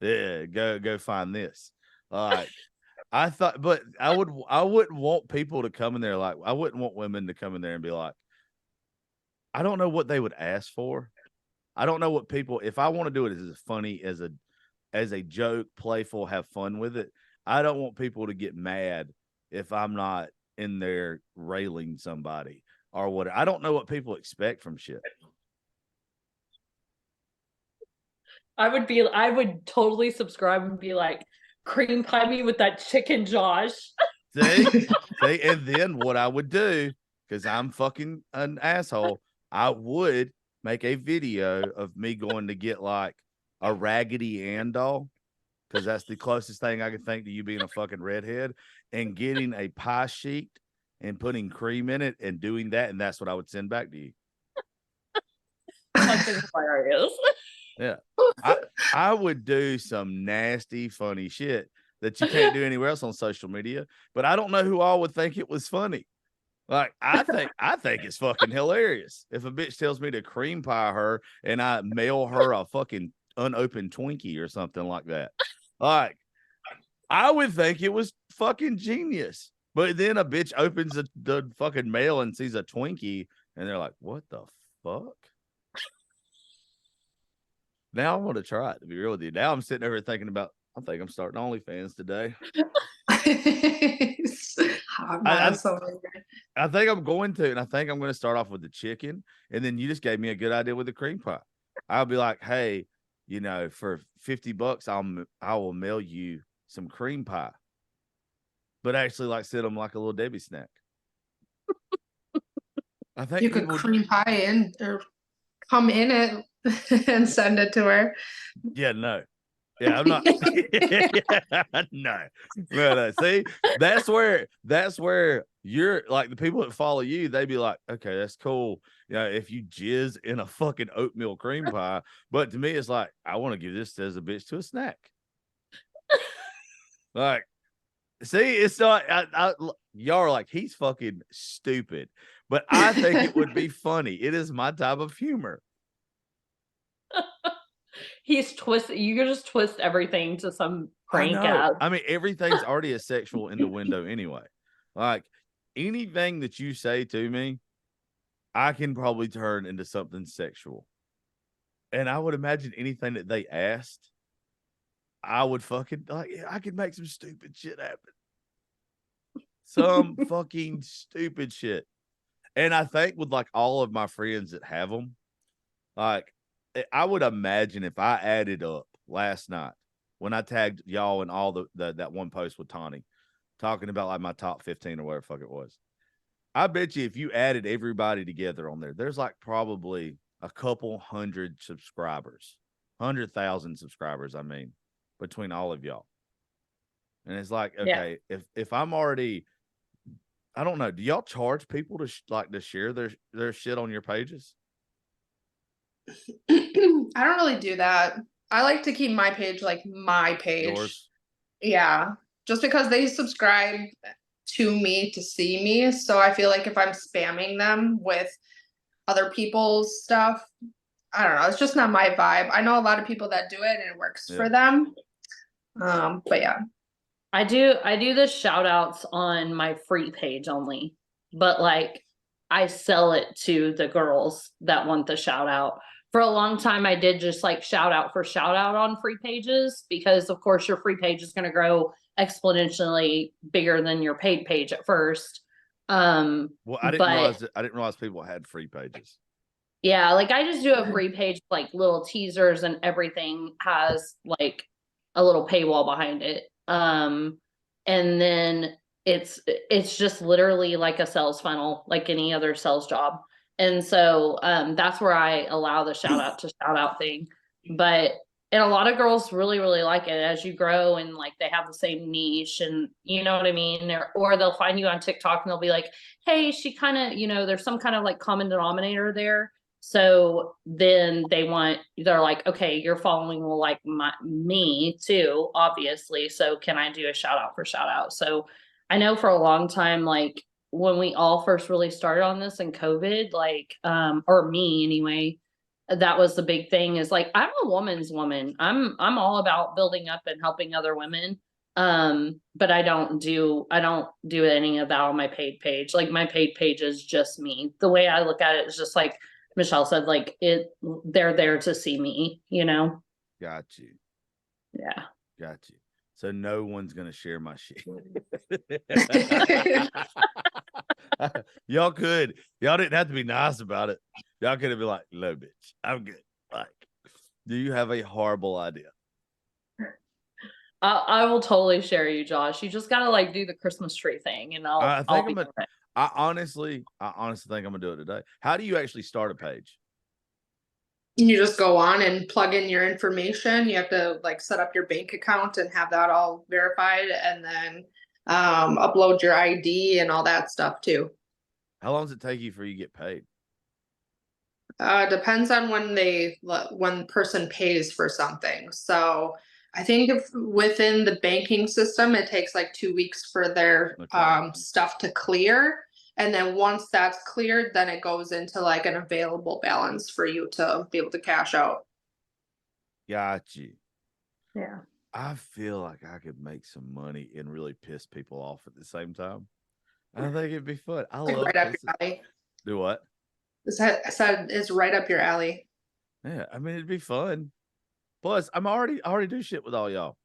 yeah, go find this. Like, I thought, but I wouldn't want people to come in there. Like, I wouldn't want women to come in there and be like, I don't know what they would ask for. I don't know what people, if I want to do it as funny as a joke, playful, have fun with it. I don't want people to get mad if I'm not in there railing somebody or what. I don't know what people expect from shit. I would totally subscribe and be like, cream pie me with that chicken, Josh. See, and then what I would do, because I'm fucking an asshole, I would make a video of me going to get like a Raggedy Ann doll, because that's the closest thing I can think to you being a fucking redhead, and getting a pie sheet and putting cream in it and doing that, and that's what I would send back to you. Fucking hilarious. Yeah. I would do some nasty, funny shit that you can't do anywhere else on social media. But I don't know who all would think it was funny. Like, I think it's fucking hilarious if a bitch tells me to cream pie her and I mail her a fucking unopened Twinkie or something like that. Like, I would think it was fucking genius. But then a bitch opens the fucking mail and sees a Twinkie and they're like, what the fuck? Now I want to try it, to be real with you. Now I'm sitting over thinking about, I think I'm starting OnlyFans today. I think I'm going to, and I think I'm going to start off with the chicken, and then you just gave me a good idea with the cream pie. I'll be like, hey, you know, for $50, I will mail you some cream pie, but actually, like, send them like a little Debbie snack. I think you could cream pie in or come in it and send it to her. Yeah, no. Yeah, I'm not. No. See, that's where you're like, the people that follow you, they be like, okay, that's cool. You know, if you jizz in a fucking oatmeal cream pie, but to me, it's like, I want to give this as a bitch to a snack. Like, see, it's not. Y'all are like, he's fucking stupid, but I think it would be funny. It is my type of humor. He's twisted. You can just twist everything to some prank ass. I mean, everything's already a sexual innuendo anyway. Like, anything that you say to me, I can probably turn into something sexual. And I would imagine anything that they asked, I would fucking, like, I could make some stupid shit happen. Some fucking stupid shit. And I think with like all of my friends that have them, like, I would imagine if I added up last night when I tagged y'all in all that one post with Tawny talking about like my top 15 or whatever the fuck it was. I bet you if you added everybody together on there, there's like probably a couple hundred subscribers, 100,000 subscribers. I mean, between all of y'all. And it's like, okay, if I'm already, I don't know, do y'all charge people to share their shit on your pages? I don't really do that. I like to keep my page like my page. Yours? Yeah, just because they subscribe to me to see me. So I feel like if I'm spamming them with other people's stuff, I don't know. It's just not my vibe. I know a lot of people that do it and it works for them. But yeah. I do the shout outs on my free page only, but like I sell it to the girls that want the shout out. For a long time, I did just like shout out for shout out on free pages because, of course, your free page is going to grow exponentially bigger than your paid page at first. Well, I didn't realize people had free pages. Yeah, like I just do a free page, like little teasers, and everything has like a little paywall behind it. And then it's just literally like a sales funnel, like any other sales job. And so that's where I allow the shout out to shout out thing. And a lot of girls really, really like it as you grow and like they have the same niche and you know what I mean? Or they'll find you on TikTok and they'll be like, hey, she kind of, you know, there's some kind of like common denominator there. So then they're like, okay, your following will like me too, obviously. So can I do a shout out for shout out? So I know for a long time, like when we all first really started on this in COVID, like, or me anyway, that was the big thing is like, I'm a woman's woman. I'm all about building up and helping other women. But I don't do any of that on my paid page. Like my paid page is just me. The way I look at it is just like Michelle said, like they're there to see me, you know? Got you. Yeah. Got you. So no one's going to share my shit. Y'all didn't have to be nice about it. Y'all could have been like, no, bitch, I'm good. Like, do you have a horrible idea? I will totally share you, Josh. You just got to like do the Christmas tree thing and I honestly think I'm gonna do it today. How do you actually start a page? You just go on and plug in your information. You have to like set up your bank account and have that all verified and then upload your ID and all that stuff too. How long does it take you for you to get paid? Depends on when person pays for something. So I think if within the banking system, it takes like 2 weeks for their Okay. stuff to clear. And then once that's cleared, then it goes into like an available balance for you to be able to cash out. Got you. Yeah. I feel like I could make some money and really piss people off at the same time. I think it'd be fun. I Like love right up pissing. your alley. Do what? I said it's right up your alley. Yeah, I mean it'd be fun. Plus, I already do shit with all y'all.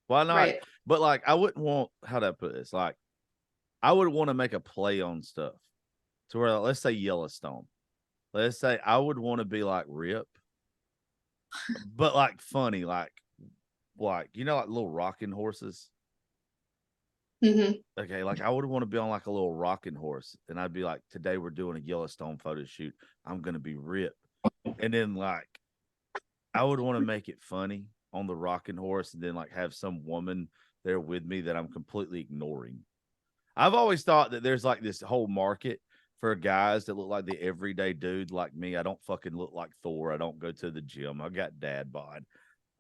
Why not? Right. But like, I wouldn't want, how do I put this? Like, I would want to make a play on stuff to where, let's say Yellowstone. Let's say I would want to be like Rip, but like funny, like you know, like little rocking horses. Hmm. Okay, like I would want to be on like a little rocking horse, and I'd be like, today we're doing a Yellowstone photo shoot. I'm gonna be Rip, and then like I would want to make it funny on the rocking horse, and then like have some woman there with me that I'm completely ignoring. I've always thought that there's like this whole market for guys that look like the everyday dude like me. I don't fucking look like Thor. I don't go to the gym. I got dad bod.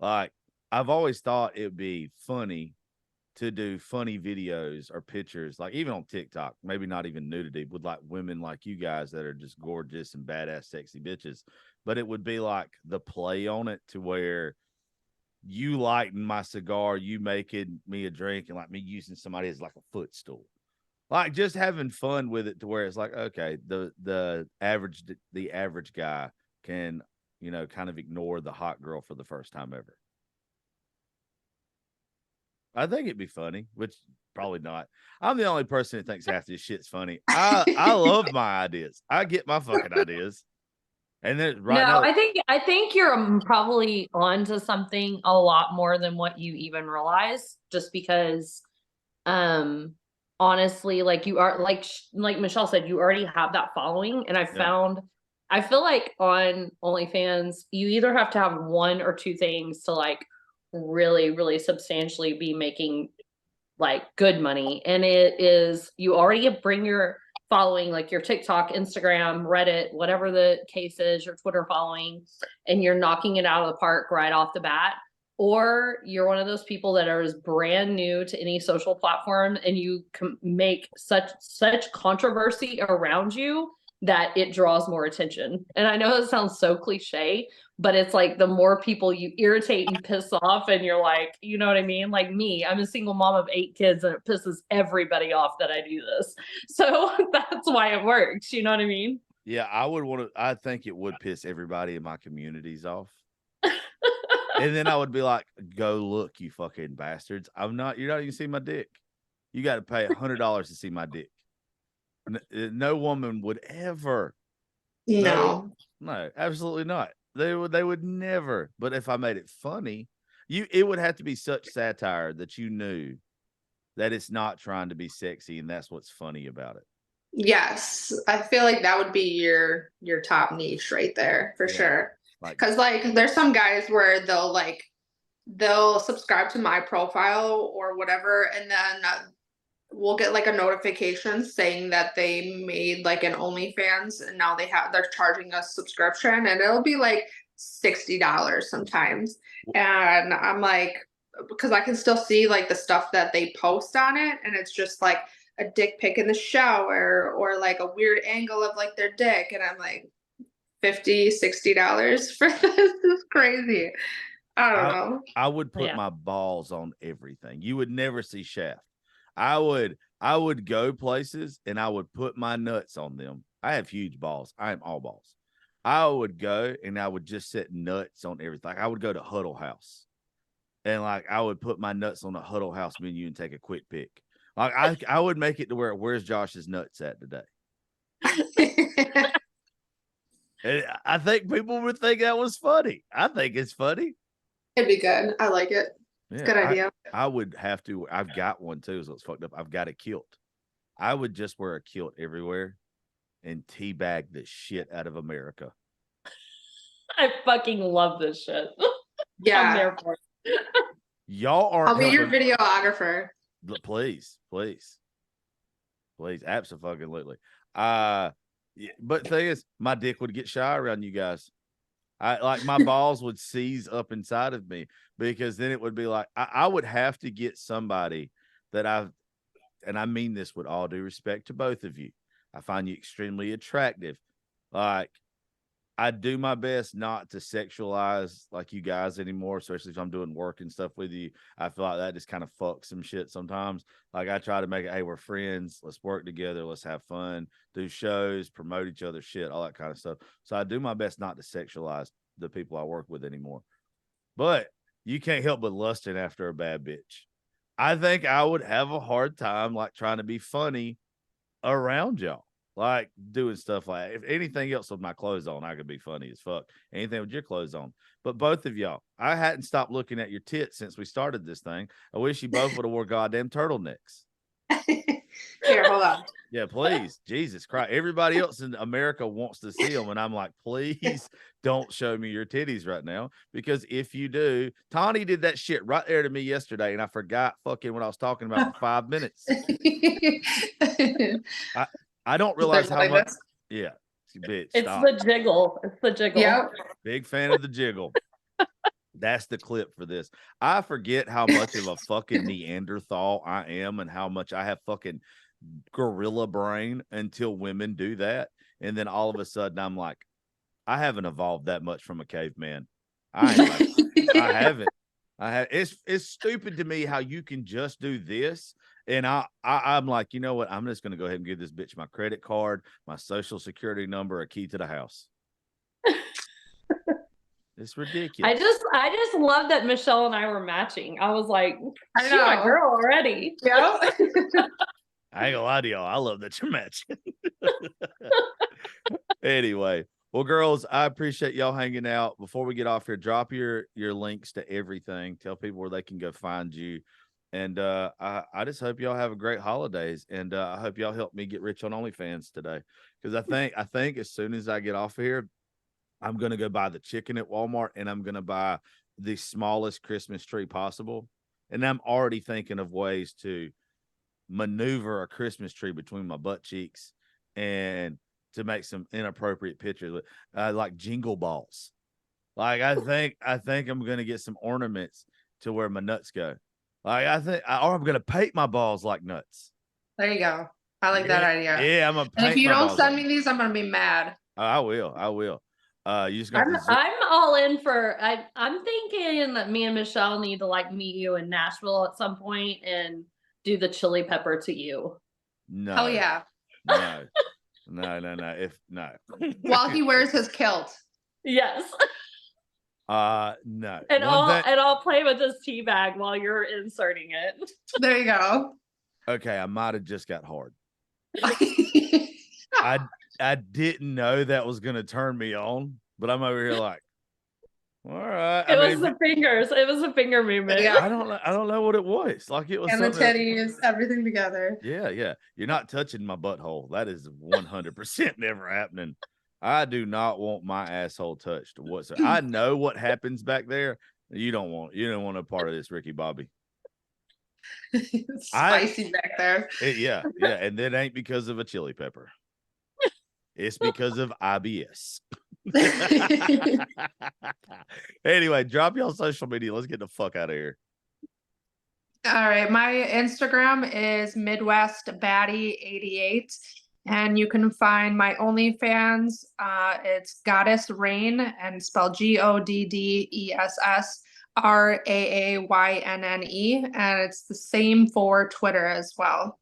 Like I've always thought it'd be funny to do funny videos or pictures, like even on TikTok, maybe not even nudity, with like women like you guys that are just gorgeous and badass, sexy bitches. But it would be like the play on it to where you lighting my cigar, you making me a drink, and like me using somebody as like a footstool. Like just having fun with it to where it's like, okay, the average guy can, you know, kind of ignore the hot girl for the first time ever. I think it'd be funny, which probably not. I'm the only person that thinks half this shit's funny. I love my ideas. I get my fucking ideas. And then No, I think you're probably onto something a lot more than what you even realize, just because honestly, like you are like Michelle said, you already have that following, and I feel like on OnlyFans you either have to have one or two things to like really really substantially be making like good money, and it is you already bring your following, like your TikTok, Instagram, Reddit, whatever the case is, your Twitter following, and you're knocking it out of the park right off the bat. Or you're one of those people that are brand new to any social platform, and you can make such controversy around you that it draws more attention. And I know it sounds so cliche, but it's like the more people you irritate and piss off, and you're like, you know what I mean? Like me, I'm a single mom of 8 kids, and it pisses everybody off that I do this. So that's why it works. You know what I mean? Yeah, I think it would piss everybody in my communities off. And then I would be like, go look, you fucking bastards. You're not even seeing my dick. You got to pay $100 to see my dick. No woman would ever. No. No, absolutely not. They would never. But if I made it funny, it would have to be such satire that you knew that it's not trying to be sexy, and that's what's funny about it. Yes, I feel like that would be your top niche right there for sure. Because like there's some guys where they'll subscribe to my profile or whatever, and then we'll get like a notification saying that they made like an OnlyFans, and now they're charging us subscription, and it'll be like $60 sometimes. And I'm like, because I can still see like the stuff that they post on it, and it's just like a dick pic in the shower or like a weird angle of like their dick, and I'm like, $50-$60 for this is crazy. I don't know. I would put my balls on everything. You would never see shaft. I would go places and I would put my nuts on them. I have huge balls. I am all balls. I would go and I would just set nuts on everything. Like I would go to Huddle House and like I would put my nuts on the Huddle House menu and take a quick pic. Like I would make it to where's Josh's nuts at today? And I think people would think that was funny. I think it's funny. It'd be good. I like it. It's a good idea. I would have to. I've got one too, so it's fucked up. I've got a kilt. I would just wear a kilt everywhere and teabag the shit out of America. I fucking love this shit. Yeah. I'm there for it. Y'all are. I'll be your videographer. Please, absolutely. But the thing is, my dick would get shy around you guys. I like my balls would seize up inside of me because then it would be like I would have to get somebody that and I mean this with all due respect to both of you. I find you extremely attractive. Like, I do my best not to sexualize like you guys anymore, especially if I'm doing work and stuff with you. I feel like that just kind of fucks some shit sometimes. Like, I try to make it, hey, we're friends. Let's work together. Let's have fun, do shows, promote each other's shit, all that kind of stuff. So I do my best not to sexualize the people I work with anymore. But you can't help but lusting after a bad bitch. I think I would have a hard time like trying to be funny around y'all, like doing stuff like if anything else with my clothes on, I could be funny as fuck. Anything with your clothes on. But both of y'all, I hadn't stopped looking at your tits since we started this thing. I wish you both would have wore goddamn turtlenecks. Here, hold on. Yeah, please. Jesus Christ. Everybody else in America wants to see them. And I'm like, please don't show me your titties right now. Because if you do, Tawny did that shit right there to me yesterday. And I forgot fucking what I was talking about for 5 minutes. I don't realize how much. Yeah. Bitch, It's stop. the jiggle. It's the jiggle. Yep. Big fan of the jiggle. That's the clip for this. I forget how much of a fucking Neanderthal I am and how much I have fucking gorilla brain until women do that. And then all of a sudden I'm like, I haven't evolved that much from a caveman. I haven't. It's stupid to me how you can just do this. And I'm like, you know what? I'm just going to go ahead and give this bitch my credit card, my social security number, a key to the house. It's ridiculous. I just love that Michelle and I were matching. I was like, I she's my know. girl already. Yep. I ain't gonna lie to y'all. I love that you're matching. Anyway, well, girls, I appreciate y'all hanging out. Before we get off here, drop your links to everything. Tell people where they can go find you. And I just hope y'all have a great holidays. And I hope y'all help me get rich on OnlyFans today. Because I think as soon as I get off of here, I'm gonna go buy the chicken at Walmart and I'm gonna buy the smallest Christmas tree possible. And I'm already thinking of ways to maneuver a Christmas tree between my butt cheeks and to make some inappropriate pictures with like jingle balls. Like I think I'm gonna get some ornaments to where my nuts go. Like or I'm gonna paint my balls like nuts. There you go. I like that idea. Yeah, I'm gonna paint. And if you my don't balls send like me these, I'm gonna be mad. I will. You just got I'm all in for. I'm thinking that me and Michelle need to like meet you in Nashville at some point and do the chili pepper to you. No. Oh yeah. No. While he wears his kilt. Yes. No. And I'll play with this tea bag while you're inserting it. There you go. Okay, I might have just got hard. I didn't know that was gonna turn me on, but I'm over here like, all right. It was the fingers. It was a finger movement. Yeah. I don't know what it was. Like it was And the something titties, everything together. Yeah. You're not touching my butthole. That is 100% never happening. I do not want my asshole touched whatsoever. I know what happens back there. You don't want a part of this, Ricky Bobby. It's spicy back there. Yeah. And that ain't because of a chili pepper. It's because of IBS. Anyway, drop y'all social media. Let's get the fuck out of here. All right. My Instagram is MidwestBaddie88. And you can find my OnlyFans. It's Goddess Rayne and spelled GoddessRaynne. And it's the same for Twitter as well.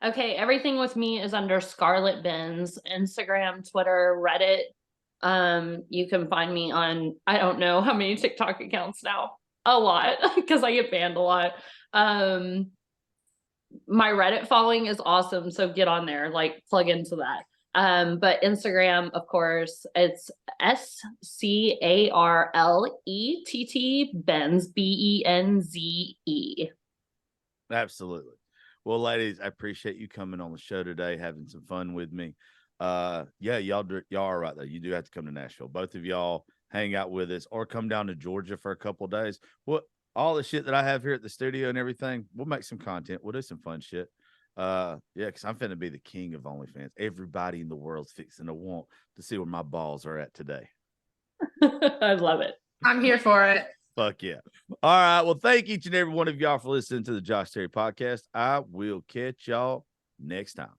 Okay, everything with me is under Scarlett Benze, Instagram, Twitter, Reddit. You can find me on, I don't know how many TikTok accounts now. A lot, because I get banned a lot. My Reddit following is awesome, so get on there, like plug into that. But Instagram, of course, it's SCARLETT Benze, BENZE. Absolutely. Well, ladies, I appreciate you coming on the show today, having some fun with me. Yeah, y'all are right there. You do have to come to Nashville. Both of y'all hang out with us or come down to Georgia for a couple of days. All the shit that I have here at the studio and everything, we'll make some content. We'll do some fun shit. Yeah, because I'm finna be the king of OnlyFans. Everybody in the world's fixing to want to see where my balls are at today. I love it. I'm here for it. Fuck yeah. All right. Well, thank each and every one of y'all for listening to the Josh Terry podcast. I will catch y'all next time.